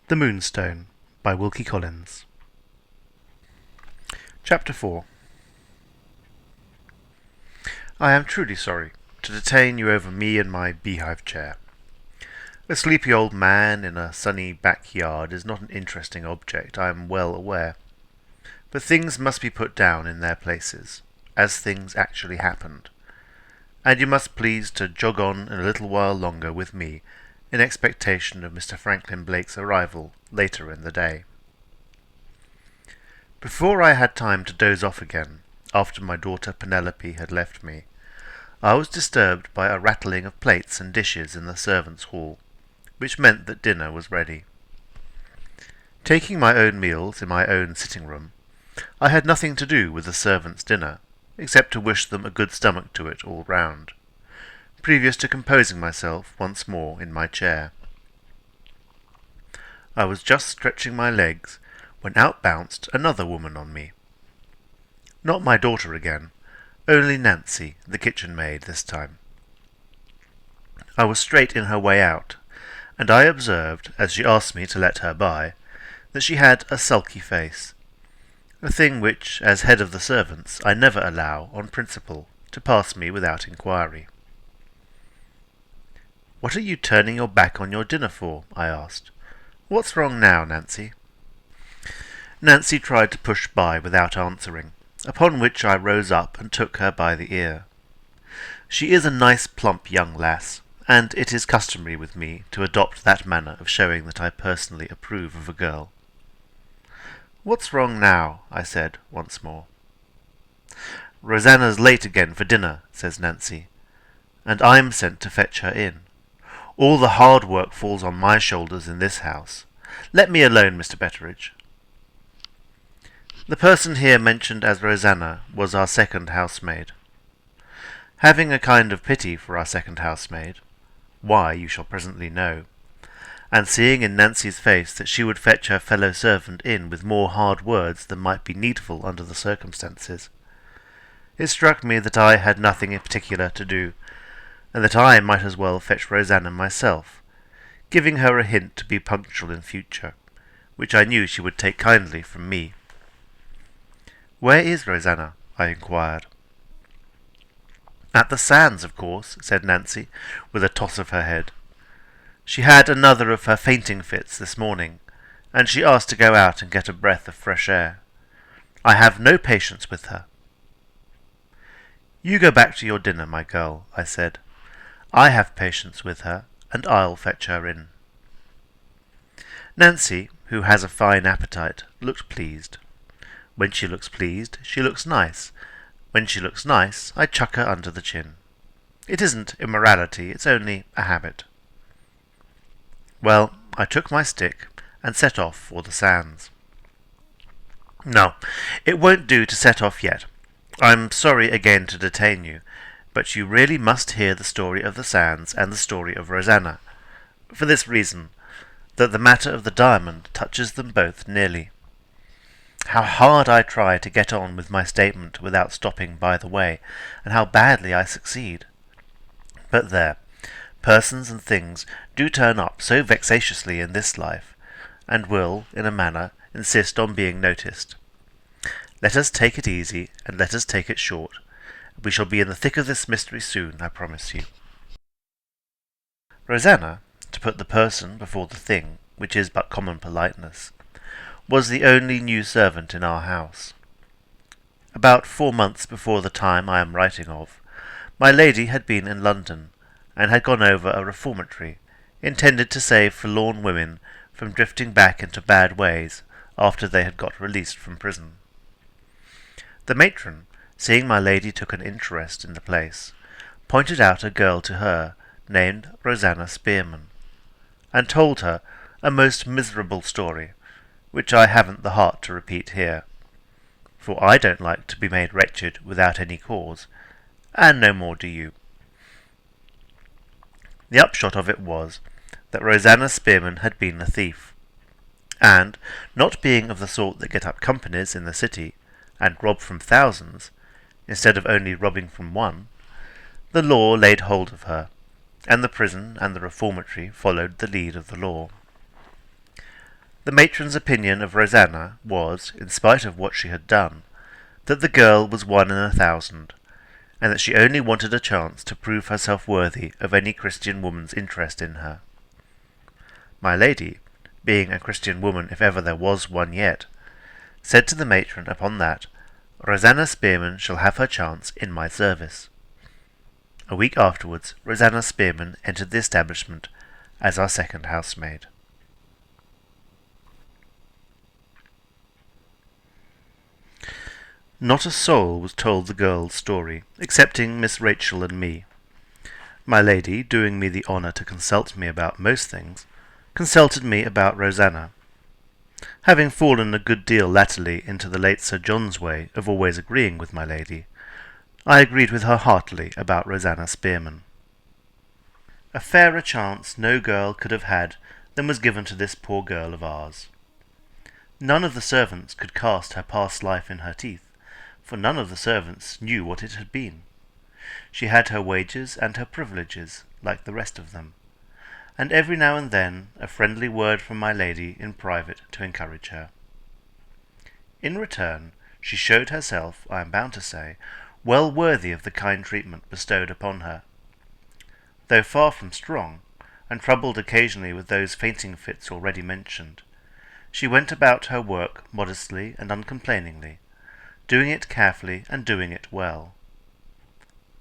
The Moonstone by Wilkie Collins. Chapter 4. I am truly sorry to detain you over me and my beehive chair. A sleepy old man in a sunny backyard is not an interesting object, I am well aware. But things must be put down in their places, as things actually happened. And you must please to jog on in a little while longer with me, in expectation of Mr. Franklin Blake's arrival later in the day. Before I had time to doze off again, after my daughter Penelope had left me, I was disturbed by a rattling of plates and dishes in the servants' hall, which meant that dinner was ready. Taking my own meals in my own sitting-room, I had nothing to do with the servants' dinner, except to wish them a good stomach to it all round, previous to composing myself once more in my chair. I was just stretching my legs when out bounced another woman on me. Not my daughter again, only Nancy, the kitchen maid, this time. I was straight in her way out, and I observed, as she asked me to let her by, that she had a sulky face, a thing which, as head of the servants, I never allow, on principle, to pass me without inquiry. "What are you turning your back on your dinner for?" I asked. "What's wrong now, Nancy?" Nancy tried to push by without answering, upon which I rose up and took her by the ear. She is a nice plump young lass, and it is customary with me to adopt that manner of showing that I personally approve of a girl. "What's wrong now?" I said once more. "Rosanna's late again for dinner," says Nancy, "and I'm sent to fetch her in. All the hard work falls on my shoulders in this house. Let me alone, Mr. Betteridge." The person here mentioned as Rosanna was our second housemaid. Having a kind of pity for our second housemaid, why you shall presently know, and seeing in Nancy's face that she would fetch her fellow servant in with more hard words than might be needful under the circumstances, it struck me that I had nothing in particular to do, and that I might as well fetch Rosanna myself, giving her a hint to be punctual in future, which I knew she would take kindly from me. "Where is Rosanna?" I inquired. "At the sands, of course," said Nancy, with a toss of her head. "She had another of her fainting fits this morning, and she asked to go out and get a breath of fresh air. I have no patience with her." "You go back to your dinner, my girl," I said. "I have patience with her, and I'll fetch her in." Nancy, who has a fine appetite, looked pleased. When she looks pleased, she looks nice. When she looks nice, I chuck her under the chin. It isn't immorality, it's only a habit. Well, I took my stick and set off for the sands. No, it won't do to set off yet. I'm sorry again to detain you, but you really must hear the story of the sands and the story of Rosanna, for this reason, that the matter of the diamond touches them both nearly. How hard I try to get on with my statement without stopping by the way, and how badly I succeed. But there, persons and things do turn up so vexatiously in this life, and will, in a manner, insist on being noticed. Let us take it easy, and let us take it short. We shall be in the thick of this mystery soon, I promise you. Rosanna, to put the person before the thing, which is but common politeness, was the only new servant in our house. About 4 months before the time I am writing of, my lady had been in London, and had gone over a reformatory, intended to save forlorn women from drifting back into bad ways after they had got released from prison. The matron, seeing my lady took an interest in the place, pointed out a girl to her named Rosanna Spearman, and told her a most miserable story, which I haven't the heart to repeat here, for I don't like to be made wretched without any cause, and no more do you. The upshot of it was that Rosanna Spearman had been a thief, and, not being of the sort that get up companies in the city, and rob from thousands, instead of only robbing from one, the law laid hold of her, and the prison and the reformatory followed the lead of the law. The matron's opinion of Rosanna was, in spite of what she had done, that the girl was 1 in 1,000, and that she only wanted a chance to prove herself worthy of any Christian woman's interest in her. My lady, being a Christian woman if ever there was one yet, said to the matron upon that, Rosanna Spearman shall have her chance in my service. A week afterwards, Rosanna Spearman entered the establishment as our second housemaid. Not a soul was told the girl's story, excepting Miss Rachel and me. My lady, doing me the honour to consult me about most things, consulted me about Rosanna. Having fallen a good deal latterly into the late Sir John's way of always agreeing with my lady, I agreed with her heartily about Rosanna Spearman. A fairer chance no girl could have had than was given to this poor girl of ours. None of the servants could cast her past life in her teeth, for none of the servants knew what it had been. She had her wages and her privileges, like the rest of them, and every now and then a friendly word from my lady in private to encourage her. In return, she showed herself, I am bound to say, well worthy of the kind treatment bestowed upon her. Though far from strong, and troubled occasionally with those fainting fits already mentioned, she went about her work modestly and uncomplainingly, doing it carefully and doing it well.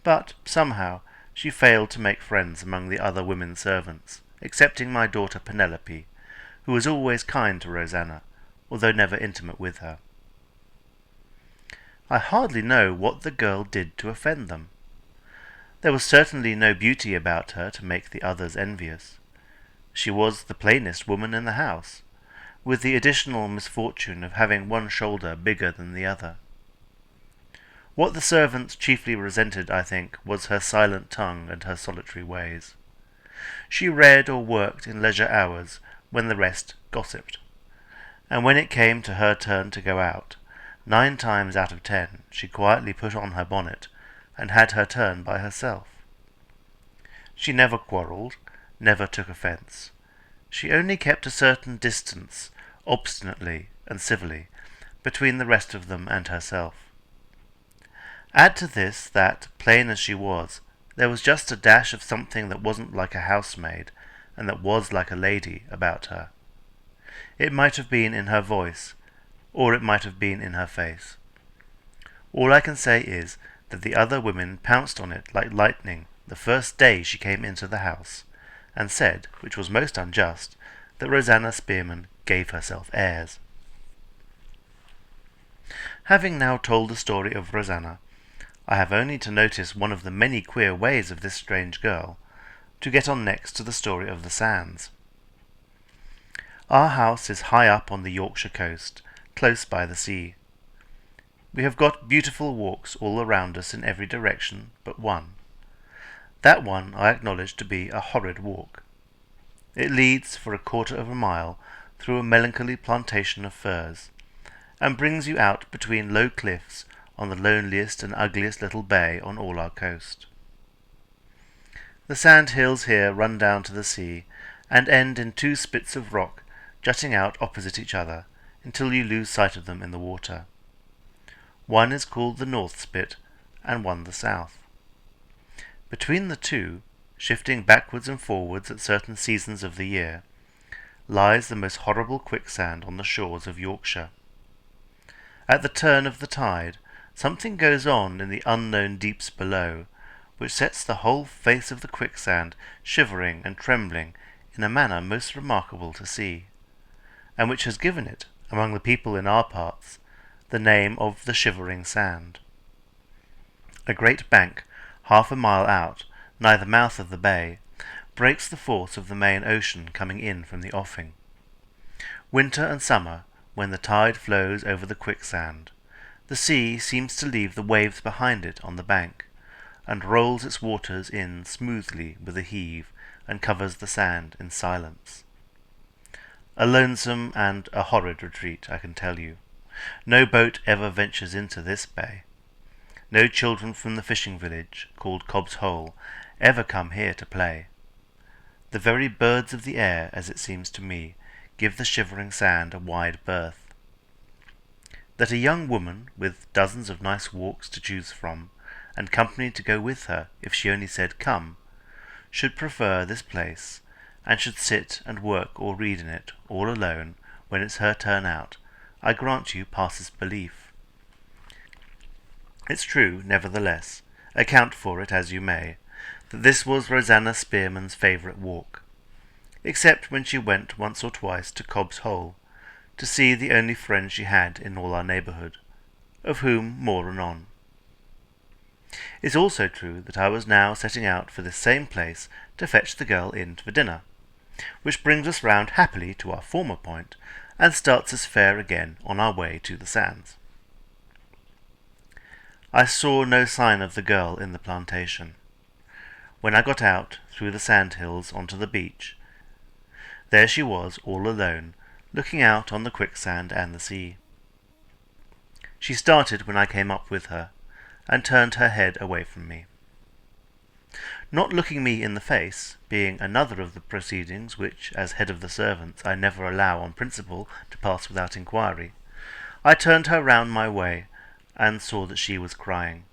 But, somehow, she failed to make friends among the other women servants, excepting my daughter Penelope, who was always kind to Rosanna, although never intimate with her. I hardly know what the girl did to offend them. There was certainly no beauty about her to make the others envious. She was the plainest woman in the house, with the additional misfortune of having one shoulder bigger than the other. What the servants chiefly resented, I think, was her silent tongue and her solitary ways. She read or worked in leisure hours when the rest gossiped, and when it came to her turn to go out, 9 times out of 10 she quietly put on her bonnet and had her turn by herself. She never quarrelled, never took offence. She only kept a certain distance, obstinately and civilly, between the rest of them and herself. Add to this that, plain as she was, there was just a dash of something that wasn't like a housemaid, and that was like a lady, about her. It might have been in her voice, or it might have been in her face. All I can say is that the other women pounced on it like lightning the first day she came into the house, and said, which was most unjust, that Rosanna Spearman gave herself airs. Having now told the story of Rosanna, I have only to notice one of the many queer ways of this strange girl, to get on next to the story of the sands. Our house is high up on the Yorkshire coast, close by the sea. We have got beautiful walks all around us in every direction but one. That one I acknowledge to be a horrid walk. It leads for 1/4 of a mile through a melancholy plantation of firs, and brings you out between low cliffs on the loneliest and ugliest little bay on all our coast. The sand hills here run down to the sea, and end in 2 spits of rock jutting out opposite each other, until you lose sight of them in the water. One is called the North Spit, and one the South. Between the two, shifting backwards and forwards at certain seasons of the year, lies the most horrible quicksand on the shores of Yorkshire. At the turn of the tide, something goes on in the unknown deeps below, which sets the whole face of the quicksand shivering and trembling in a manner most remarkable to see, and which has given it, among the people in our parts, the name of the Shivering Sand. A great bank, 1/2 a mile out, nigh the mouth of the bay, breaks the force of the main ocean coming in from the offing. Winter and summer, when the tide flows over the quicksand, the sea seems to leave the waves behind it on the bank, and rolls its waters in smoothly with a heave, and covers the sand in silence. A lonesome and a horrid retreat, I can tell you. No boat ever ventures into this bay. No children from the fishing village, called Cobb's Hole, ever come here to play. The very birds of the air, as it seems to me, give the shivering sand a wide berth. That a young woman, with dozens of nice walks to choose from, and company to go with her if she only said come, should prefer this place, and should sit and work or read in it all alone when it's her turn out, I grant you passes belief. It's true, nevertheless, account for it as you may, that this was Rosanna Spearman's favourite walk, except when she went once or twice to Cobb's Hole, to see the only friend she had in all our neighbourhood, of whom more anon. It's also true that I was now setting out for this same place to fetch the girl in for dinner, which brings us round happily to our former point, and starts us fair again on our way to the sands. I saw no sign of the girl in the plantation. When I got out through the sandhills onto the beach, there she was all alone, looking out on the quicksand and the sea. She started when I came up with her, and turned her head away from me. Not looking me in the face, being another of the proceedings which, as head of the servants, I never allow on principle to pass without inquiry, I turned her round my way, and saw that she was crying.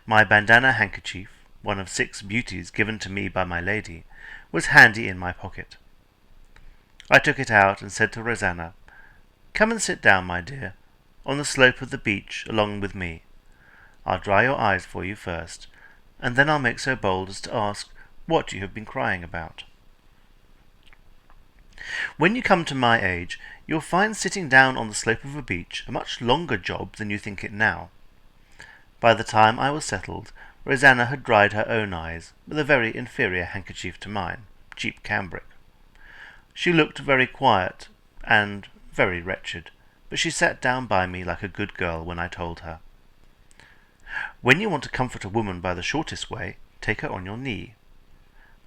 My bandana handkerchief, one of 6 beauties given to me by my lady, was handy in my pocket. I took it out and said to Rosanna, "Come and sit down, my dear, on the slope of the beach along with me. I'll dry your eyes for you first, and then I'll make so bold as to ask what you have been crying about. When you come to my age, you'll find sitting down on the slope of a beach a much longer job than you think it now." By the time I was settled, Rosanna had dried her own eyes with a very inferior handkerchief to mine, cheap cambric. She looked very quiet and very wretched, but she sat down by me like a good girl when I told her. When you want to comfort a woman by the shortest way, take her on your knee.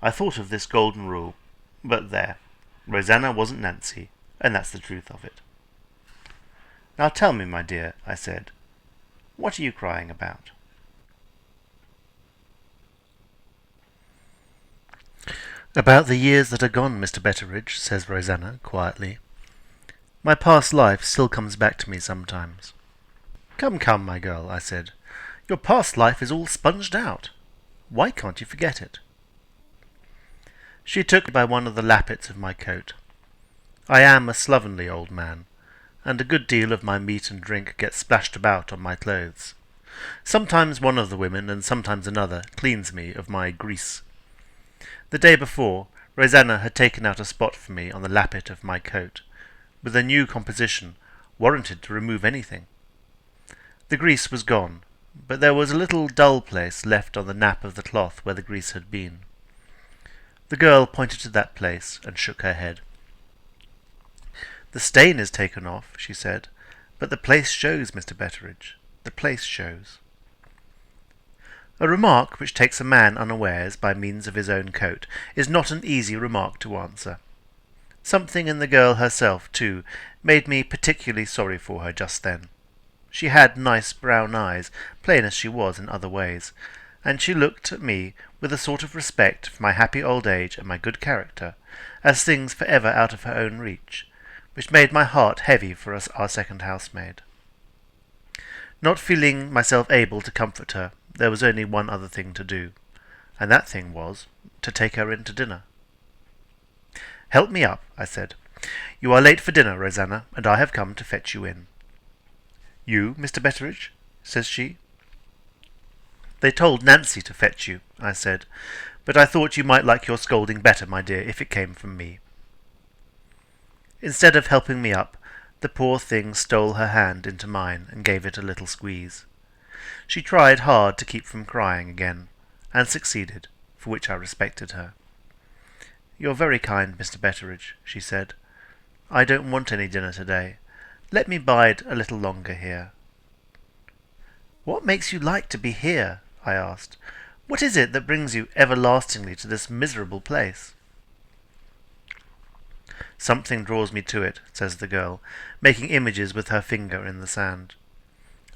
I thought of this golden rule, but there, Rosanna wasn't Nancy, and that's the truth of it. "Now tell me, my dear," I said, "what are you crying about?" "About the years that are gone, Mr. Betteridge," says Rosanna quietly. "My past life still comes back to me sometimes." "Come, come, my girl," I said. "Your past life is all sponged out. Why can't you forget it?" She took me by one of the lappets of my coat. I am a slovenly old man, and a good deal of my meat and drink gets splashed about on my clothes. Sometimes one of the women, and sometimes another, cleans me of my grease. The day before, Rosanna had taken out a spot for me on the lappet of my coat, with a new composition, warranted to remove anything. The grease was gone, but there was a little dull place left on the nap of the cloth where the grease had been. The girl pointed to that place and shook her head. "The stain is taken off," she said, "but the place shows, Mr. Betteridge. The place shows." A remark which takes a man unawares by means of his own coat is not an easy remark to answer. Something in the girl herself, too, made me particularly sorry for her just then. She had nice brown eyes, plain as she was in other ways, and she looked at me with a sort of respect for my happy old age and my good character, as things for ever out of her own reach, which made my heart heavy for us, our second housemaid. Not feeling myself able to comfort her, there was only one other thing to do, and that thing was to take her in to dinner. "Help me up," I said. "You are late for dinner, Rosanna, and I have come to fetch you in." "You, Mr. Betteridge?" says she. "They told Nancy to fetch you," I said, "but I thought you might like your scolding better, my dear, if it came from me." Instead of helping me up, the poor thing stole her hand into mine and gave it a little squeeze. She tried hard to keep from crying again, and succeeded, for which I respected her. "You're very kind, Mr. Betteridge," she said. "I don't want any dinner today. Let me bide a little longer here." "What makes you like to be here?" I asked. "What is it that brings you everlastingly to this miserable place?" "Something draws me to it," says the girl, making images with her finger in the sand.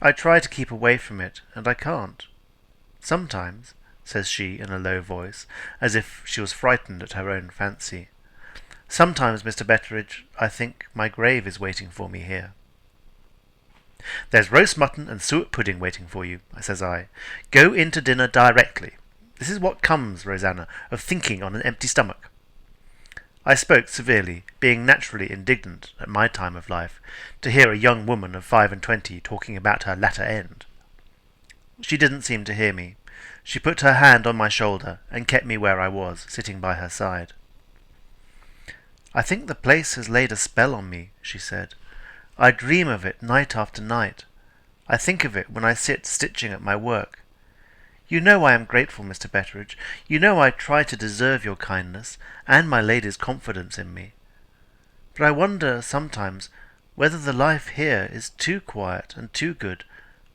"I try to keep away from it, and I can't. Sometimes," says she in a low voice, as if she was frightened at her own fancy, Sometimes, Mr. Betteridge, I think my grave is waiting for me here. There's roast mutton and suet pudding waiting for you, says I. Go in to dinner directly. This is what comes, Rosanna, of thinking on an empty stomach. I spoke severely, being naturally indignant at my time of life, to hear a young woman of 25 talking about her latter end. She didn't seem to hear me. She put her hand on my shoulder and kept me where I was, sitting by her side. I think the place has laid a spell on me, she said. I dream of it night after night. I think of it when I sit stitching at my work. You know I am grateful, Mr. Betteridge. You know I try to deserve your kindness, and my lady's confidence in me. But I wonder sometimes whether the life here is too quiet and too good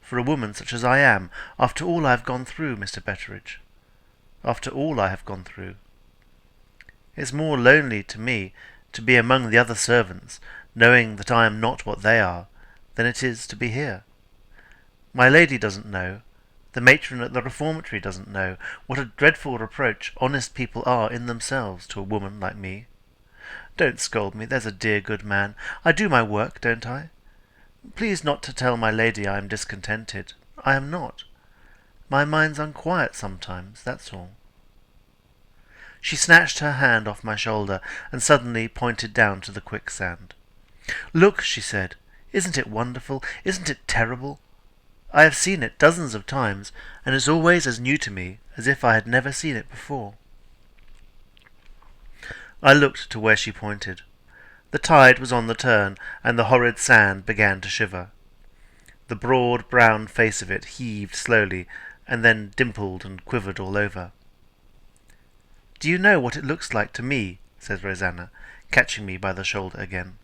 for a woman such as I am, after all I have gone through, Mr. Betteridge. After all I have gone through. It's more lonely to me to be among the other servants, knowing that I am not what they are, than it is to be here. My lady doesn't know, the matron at the reformatory doesn't know, what a dreadful reproach honest people are in themselves to a woman like me. Don't scold me, there's a dear good man. I do my work, don't I? Please not to tell my lady I am discontented. I am not. My mind's unquiet sometimes, that's all. She snatched her hand off my shoulder and suddenly pointed down to the quicksand. Look, she said, isn't it wonderful? Isn't it terrible? I have seen it dozens of times, and it's always as new to me as if I had never seen it before. I looked to where she pointed. The tide was on the turn, and the horrid sand began to shiver. The broad brown face of it heaved slowly, and then dimpled and quivered all over. Do you know what it looks like to me? Says Rosanna, catching me by the shoulder again.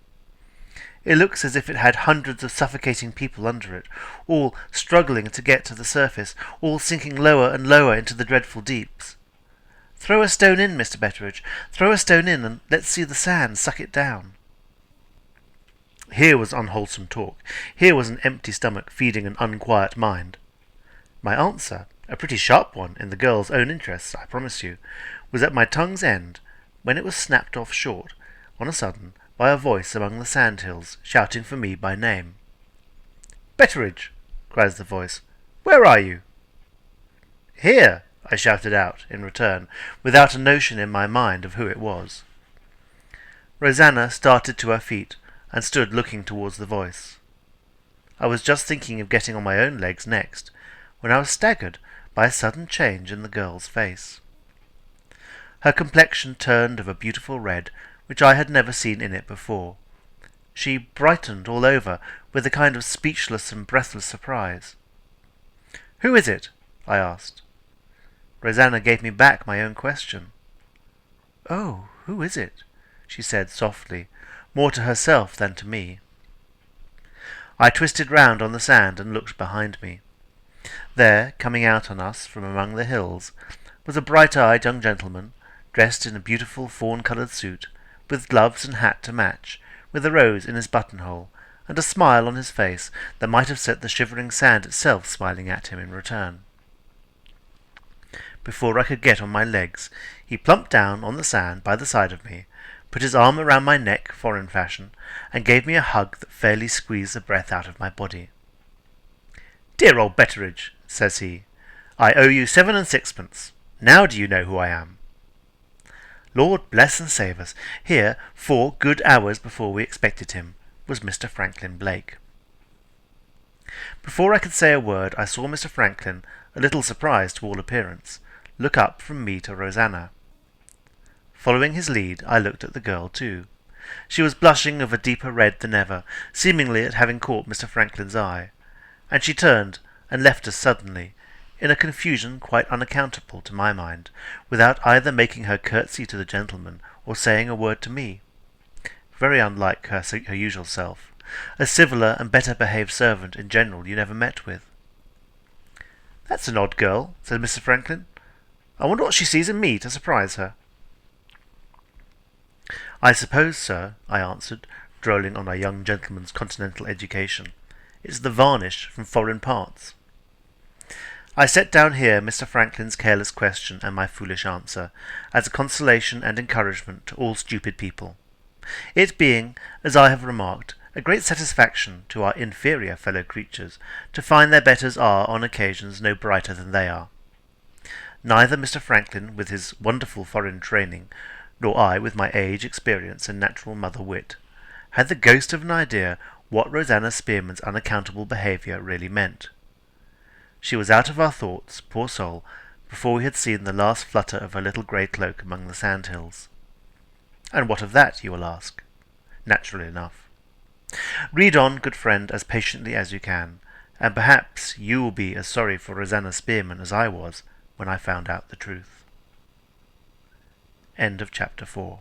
It looks as if it had hundreds of suffocating people under it, all struggling to get to the surface, all sinking lower and lower into the dreadful deeps. Throw a stone in, Mr. Betteridge. Throw a stone in, and let's see the sand suck it down. Here was unwholesome talk. Here was an empty stomach feeding an unquiet mind. My answer, a pretty sharp one in the girl's own interests, I promise you, was at my tongue's end, when it was snapped off short, on a sudden, by a voice among the sandhills, shouting for me by name. Betteridge, cries the voice, where are you? Here, I shouted out in return, without a notion in my mind of who it was. Rosanna started to her feet, and stood looking towards the voice. I was just thinking of getting on my own legs next, when I was staggered by a sudden change in the girl's face. Her complexion turned of a beautiful red, which I had never seen in it before. She brightened all over with a kind of speechless and breathless surprise. Who is it? I asked. Rosanna gave me back my own question. Oh, who is it? She said softly, more to herself than to me. I twisted round on the sand and looked behind me. There, coming out on us from among the hills, was a bright-eyed young gentleman, dressed in a beautiful fawn-coloured suit, with gloves and hat to match, with a rose in his buttonhole, and a smile on his face that might have set the shivering sand itself smiling at him in return. Before I could get on my legs, he plumped down on the sand by the side of me, put his arm around my neck, foreign fashion, and gave me a hug that fairly squeezed the breath out of my body. Dear old Betteridge, says he, I owe you 7 and 6pence. Now do you know who I am? Lord bless and save us, here, 4 good hours before we expected him, was Mr. Franklin Blake. Before I could say a word, I saw Mr. Franklin, a little surprised to all appearance, look up from me to Rosanna. Following his lead, I looked at the girl too. She was blushing of a deeper red than ever, seemingly at having caught Mr. Franklin's eye, and she turned and left us suddenly, in a confusion quite unaccountable to my mind, without either making her curtsy to the gentleman or saying a word to me. Very unlike her usual self, a civiller and better behaved servant in general you never met with. That's an odd girl, said Mr. Franklin. I wonder what she sees in me to surprise her. I suppose, sir, I answered, drolling on a young gentleman's continental education, it's the varnish from foreign parts. I set down here Mr. Franklin's careless question and my foolish answer, as a consolation and encouragement to all stupid people. it being, as I have remarked, a great satisfaction to our inferior fellow creatures to find their betters are on occasions no brighter than they are. Neither Mr. Franklin, with his wonderful foreign training, nor I, with my age, experience, and natural mother wit, had the ghost of an idea what Rosanna Spearman's unaccountable behaviour really meant. She was out of our thoughts, poor soul, before we had seen the last flutter of her little grey cloak among the sandhills. And what of that, you will ask? Naturally enough. Read on, good friend, as patiently as you can, and perhaps you will be as sorry for Rosanna Spearman as I was when I found out the truth. End of chapter 4.